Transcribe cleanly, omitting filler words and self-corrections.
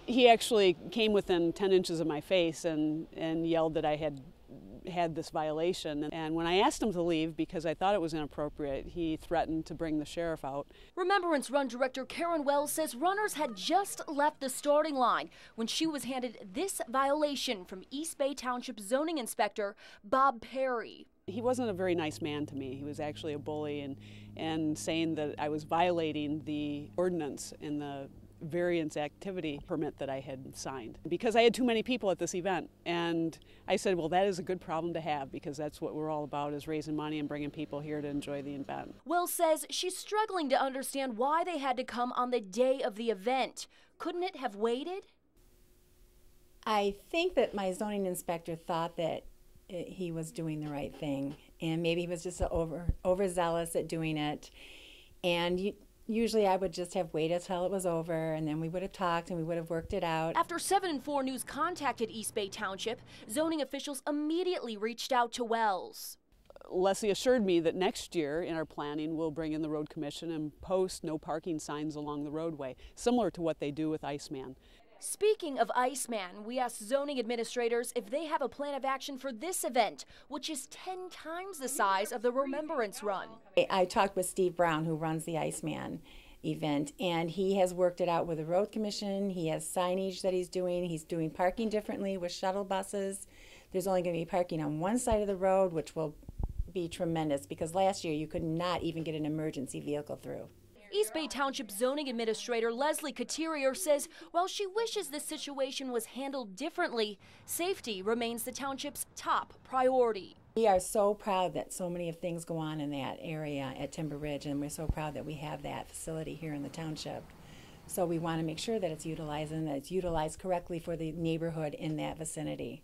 He actually came within 10 inches of my face and yelled that I had this violation. And when I asked him to leave because I thought it was inappropriate, he threatened to bring the sheriff out. Remembrance Run director Karen Wells says runners had just left the starting line when she was handed this violation from East Bay Township zoning inspector Bob Perry. He wasn't a very nice man to me. He was actually a bully and saying that I was violating the ordinance in the variance activity permit that I had signed because I had too many people at this event. And I said, well, that is a good problem to have because that's what we're all about, is raising money and bringing people here to enjoy the event. Wells says she's struggling to understand why they had to come on the day of the event. Couldn't it have waited? I think that my zoning inspector thought that he was doing the right thing, and maybe he was just overzealous at doing it. And usually I would just have waited till it was over, and then we would have talked and we would have worked it out. After 7 and 4 News contacted East Bay Township, zoning officials immediately reached out to Wells. Leslie assured me that next year in our planning we'll bring in the road commission and post no parking signs along the roadway, similar to what they do with Iceman. Speaking of Iceman, we asked zoning administrators if they have a plan of action for this event, which is 10 times the size of the Remembrance Run. I talked with Steve Brown, who runs the Iceman event, and he has worked it out with the road commission. He has signage that he's doing parking differently with shuttle buses. There's only going to be parking on one side of the road, which will be tremendous because last year you could not even get an emergency vehicle through. East Bay Township zoning administrator Leslie Couturier says while she wishes this situation was handled differently, safety remains the township's top priority. We are so proud that so many of things go on in that area at Timber Ridge, and we're so proud that we have that facility here in the township. So we want to make sure that it's utilized and that it's utilized correctly for the neighborhood in that vicinity.